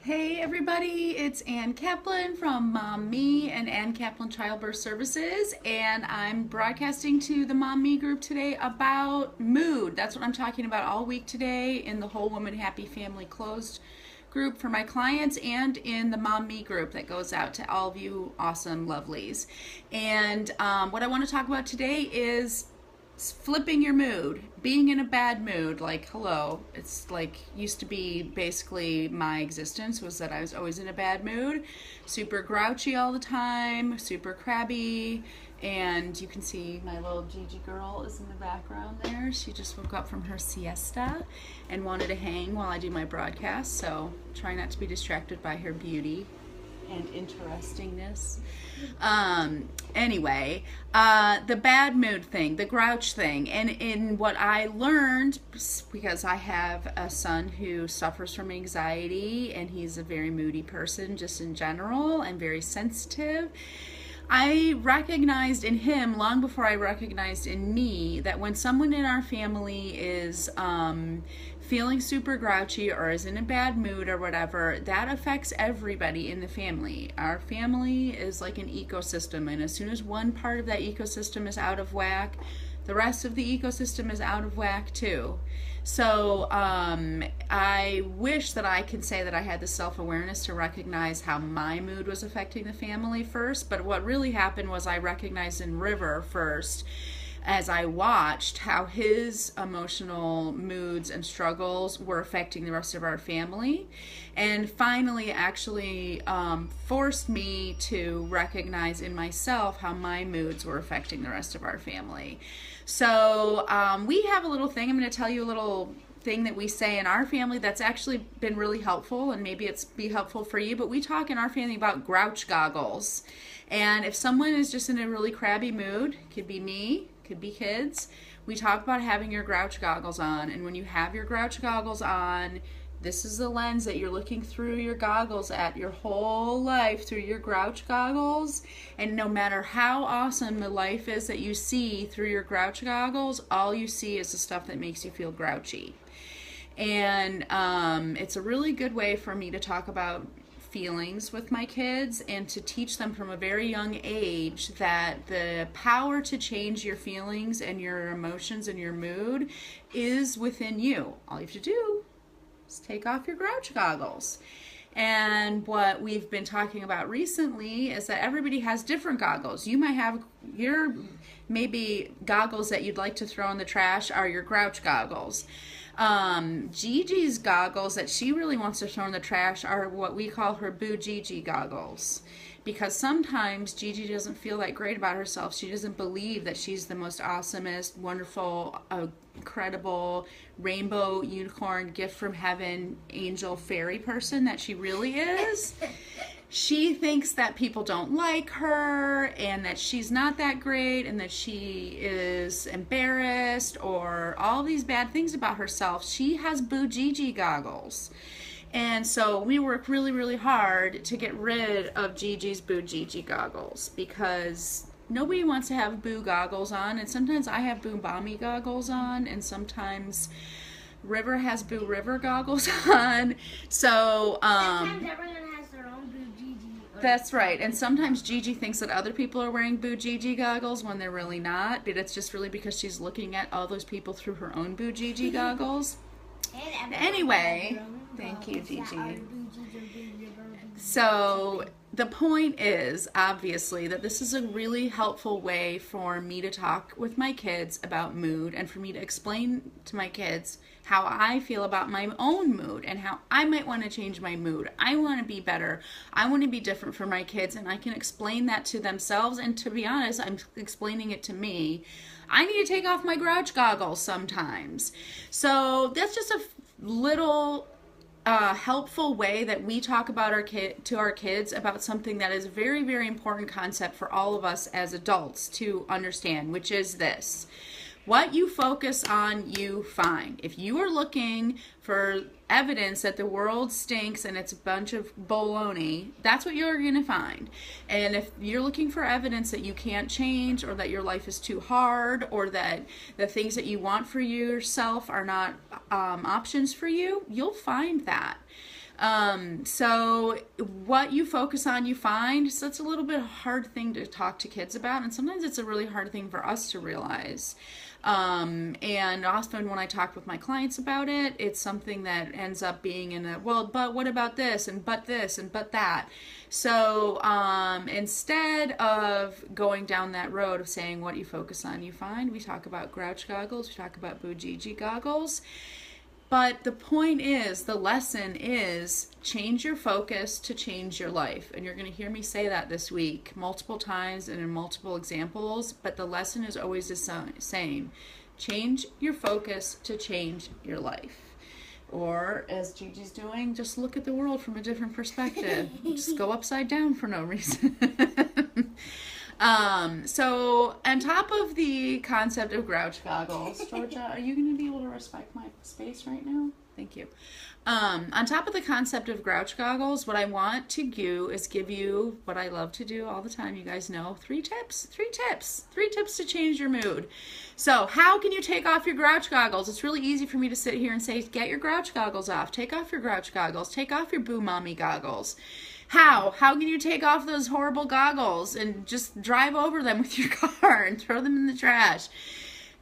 Hey everybody, it's Ann Kaplan from Mom Me and Ann Kaplan Childbirth Services, and I'm broadcasting to the Mom Me group today about mood. That's what I'm talking about all week today in the Whole Woman Happy Family closed group for my clients and in the Mom Me group that goes out to all of you awesome lovelies. And what I want to talk about today is flipping your mood, being in a bad mood. Like, hello, it's like used to be basically my existence was that I was always in a bad mood, super grouchy all the time, super crabby. And you can see my little Gigi girl is in the background there. She just woke up from her siesta and wanted to hang while I do my broadcast, so try not to be distracted by her beauty and interestingness. Anyway, the bad mood thing, the grouch thing, and in what I learned, because I have a son who suffers from anxiety and he's a very moody person just in general and very sensitive. I recognized in him long before I recognized in me that when someone in our family is feeling super grouchy or is in a bad mood or whatever, that affects everybody in the family. Our family is like an ecosystem, and as soon as one part of that ecosystem is out of whack, the rest of the ecosystem is out of whack too. So I wish that I could say that I had the self-awareness to recognize how my mood was affecting the family first, but what really happened was I recognized in River first as I watched how his emotional moods and struggles were affecting the rest of our family, and finally actually forced me to recognize in myself how my moods were affecting the rest of our family. So we have a little thing, I'm going to tell you a little thing that we say in our family that's actually been really helpful, and maybe it's be helpful for you, but we talk in our family about grouch goggles. And if someone is just in a really crabby mood, could be me, could be kids, we talk about having your grouch goggles on. And when you have your grouch goggles on, this is the lens that you're looking through your goggles at your whole life, through your grouch goggles. And no matter how awesome the life is that you see through your grouch goggles, all you see is the stuff that makes you feel grouchy. And it's a really good way for me to talk about feelings with my kids and to teach them from a very young age that the power to change your feelings and your emotions and your mood is within you. All you have to do is take off your grouch goggles. And what we've been talking about recently is that everybody has different goggles. You might have your maybe goggles that you'd like to throw in the trash are your grouch goggles. Gigi's goggles that she really wants to throw in the trash are what we call her Boo Gigi goggles. Because sometimes Gigi doesn't feel that great about herself. She doesn't believe that she's the most awesomest, wonderful, incredible, rainbow, unicorn, gift from heaven, angel, fairy person that she really is. She thinks that people don't like her and that she's not that great and that she is embarrassed or all these bad things about herself. She has Boo Gigi goggles. And so we work really, really hard to get rid of Gigi's Boo Gigi goggles because nobody wants to have Boo goggles on. And sometimes I have Boo Mommy goggles on, and sometimes River has Boo River goggles on. So sometimes everyone has their own Boo Gigi. That's right. And sometimes Gigi thinks that other people are wearing Boo Gigi goggles when they're really not, but it's just really because she's looking at all those people through her own Boo Gigi goggles. Anyway, thank you, Gigi. So the point is, obviously, that this is a really helpful way for me to talk with my kids about mood and for me to explain to my kids how I feel about my own mood and how I might want to change my mood. I want to be better. I want to be different for my kids, and I can explain that to themselves. And to be honest, I'm explaining it to me. I need to take off my grouch goggles sometimes. So that's just a little helpful way that we talk about to our kids about something that is a very, very important concept for all of us as adults to understand, which is this. What you focus on, you find. If you are looking for evidence that the world stinks and it's a bunch of baloney, that's what you're going to find. And if you're looking for evidence that you can't change or that your life is too hard or that the things that you want for yourself are not options for you, you'll find that. So what you focus on, you find. So it's a little bit hard thing to talk to kids about, and sometimes it's a really hard thing for us to realize. And often when I talk with my clients about it, it's something that ends up being in a, well, but what about this and but that. So instead of going down that road of saying what you focus on, you find, we talk about grouch goggles, we talk about bujiji goggles. But the point is, the lesson is, change your focus to change your life. And you're going to hear me say that this week multiple times and in multiple examples, but the lesson is always the same. Change your focus to change your life. Or, as Gigi's doing, just look at the world from a different perspective. Just go upside down for no reason. So on top of the concept of grouch goggles, Georgia, are you going to be able to respect my space right now? Thank you. On top of the concept of grouch goggles, what I want to do is give you what I love to do all the time. You guys know, 3 tips to change your mood. So how can you take off your grouch goggles? It's really easy for me to sit here and say, get your grouch goggles off. Take off your grouch goggles. Take off your boo mommy goggles. How can you take off those horrible goggles and just drive over them with your car and throw them in the trash?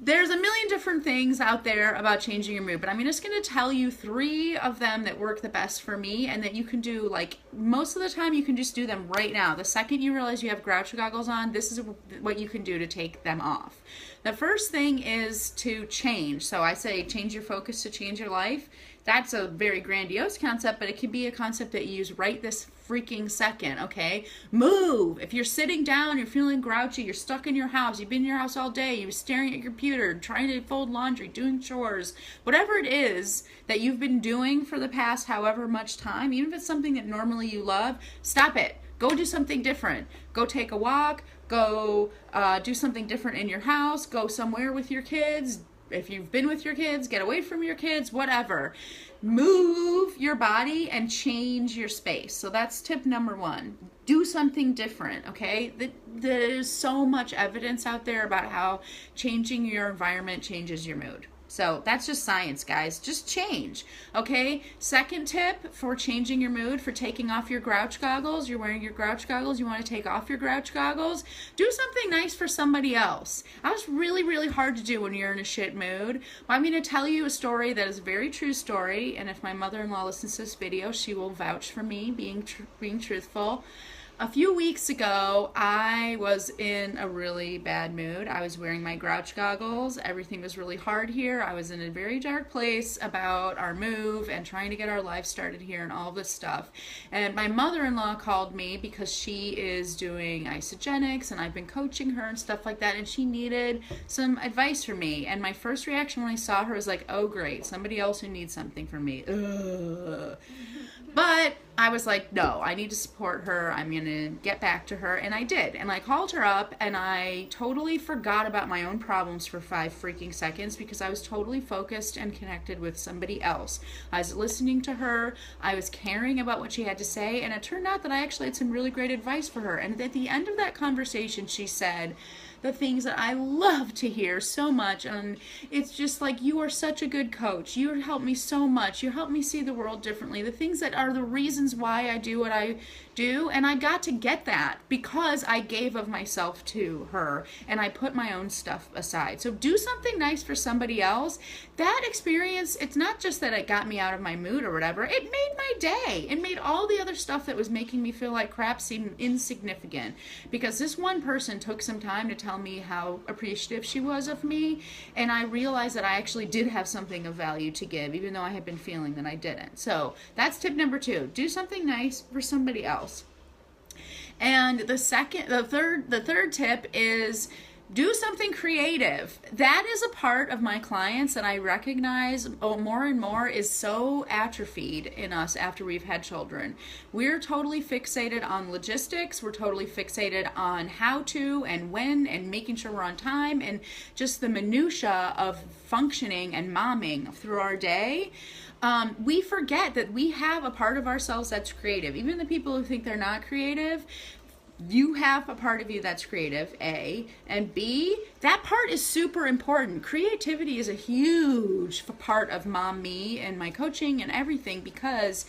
There's a million different things out there about changing your mood, but I'm just going to tell you 3 of them that work the best for me and that you can do, like, most of the time you can just do them right now. The second you realize you have grouch goggles on, this is what you can do to take them off. The first thing is to change. So I say change your focus to change your life. That's a very grandiose concept, but it can be a concept that you use right this freaking second, okay? Move. If you're sitting down, you're feeling grouchy, you're stuck in your house, you've been in your house all day, you're staring at your computer, trying to fold laundry, doing chores, whatever it is that you've been doing for the past however much time, even if it's something that normally you love, stop it. Go do something different. Go take a walk. Go do something different in your house. Go somewhere with your kids. If you've been with your kids, get away from your kids, whatever. Move your body and change your space. So that's tip number 1. Do something different, okay? There's so much evidence out there about how changing your environment changes your mood. So that's just science, guys. Just change, okay? Second tip for changing your mood, for taking off your grouch goggles. You're wearing your grouch goggles. You want to take off your grouch goggles. Do something nice for somebody else. That was really, really hard to do when you're in a shit mood. I'm going to tell you a story that is a very true story, and if my mother-in-law listens to this video, she will vouch for me being truthful. A few weeks ago, I was in a really bad mood. I was wearing my grouch goggles. Everything was really hard here. I was in a very dark place about our move and trying to get our life started here and all this stuff. And my mother-in-law called me because she is doing Isagenix and I've been coaching her and stuff like that, and she needed some advice from me. And my first reaction when I saw her was like, oh great, somebody else who needs something from me. Ugh. But I was like, no, I need to support her. I'm going to get back to her. And I did. And I called her up and I totally forgot about my own problems for 5 freaking seconds because I was totally focused and connected with somebody else. I was listening to her. I was caring about what she had to say. And it turned out that I actually had some really great advice for her. And at the end of that conversation, she said the things that I love to hear so much. And it's just like, you are such a good coach. You helped me so much. You helped me see the world differently. The things that are the reasons why I do what I do. And I got to get that because I gave of myself to her and I put my own stuff aside. So do something nice for somebody else. That experience, it's not just that it got me out of my mood or whatever. It made my day. It made all the other stuff that was making me feel like crap seem insignificant because this one person took some time to tell me how appreciative she was of me, and I realized that I actually did have something of value to give, even though I had been feeling that I didn't. So that's tip number 2. Do something nice for somebody else. And the third tip is do something creative. That is a part of my clients that I recognize more and more is so atrophied in us after we've had children. We're totally fixated on logistics. We're totally fixated on how to and when and making sure we're on time and just the minutia of functioning and momming through our day. We forget that we have a part of ourselves that's creative. Even the people who think they're not creative, you have a part of you that's creative, A, and B, that part is super important. Creativity is a huge part of Mom Me and my coaching and everything because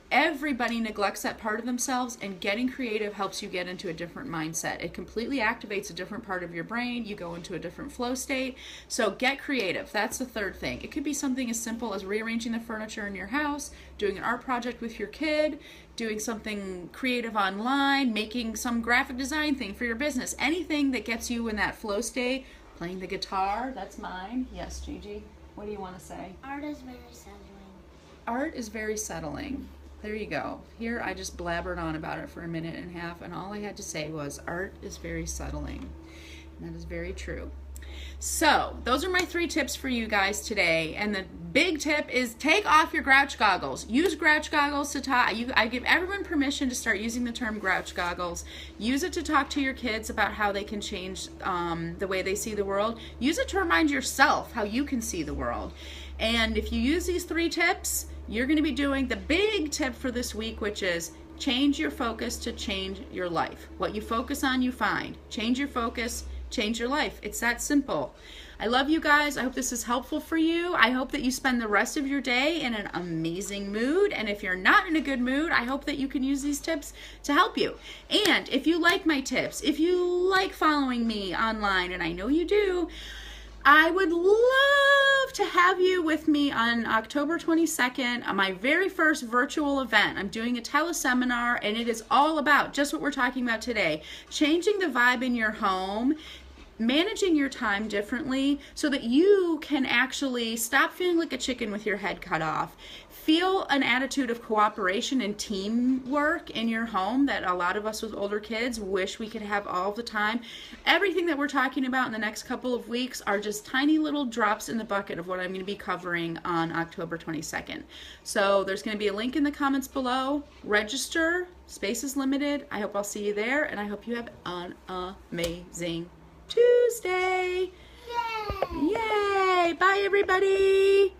Everybody neglects that part of themselves, and getting creative helps you get into a different mindset. It completely activates a different part of your brain. You go into a different flow state. So get creative. That's the third thing. It could be something as simple as rearranging the furniture in your house, doing an art project with your kid, doing something creative online, making some graphic design thing for your business. Anything that gets you in that flow state. Playing the guitar, that's mine. Yes, Gigi, what do you want to say? Art is very settling. Art is very settling. There you go. Here I just blabbered on about it for a minute and a half, and all I had to say was art is very settling. And that is very true. So those are my 3 tips for you guys today. And the big tip is take off your grouch goggles. Use grouch goggles to talk. I give everyone permission to start using the term grouch goggles. Use it to talk to your kids about how they can change the way they see the world. Use it to remind yourself how you can see the world. And if you use these 3 tips, you're going to be doing the big tip for this week, which is change your focus to change your life. What you focus on, you find. Change your focus, change your life. It's that simple. I love you guys. I hope this is helpful for you. I hope that you spend the rest of your day in an amazing mood. And if you're not in a good mood, I hope that you can use these tips to help you. And if you like my tips, if you like following me online, and I know you do, I would love to have you with me on October 22nd on my very first virtual event. I'm doing a teleseminar, and it is all about just what we're talking about today, changing the vibe in your home, managing your time differently so that you can actually stop feeling like a chicken with your head cut off. Feel an attitude of cooperation and teamwork in your home that a lot of us with older kids wish we could have all the time. Everything that we're talking about in the next couple of weeks are just tiny little drops in the bucket of what I'm going to be covering on October 22nd. So there's going to be a link in the comments below. Register. Space is limited. I hope I'll see you there, and I hope you have an amazing Tuesday. Yay! Yay! Bye, everybody.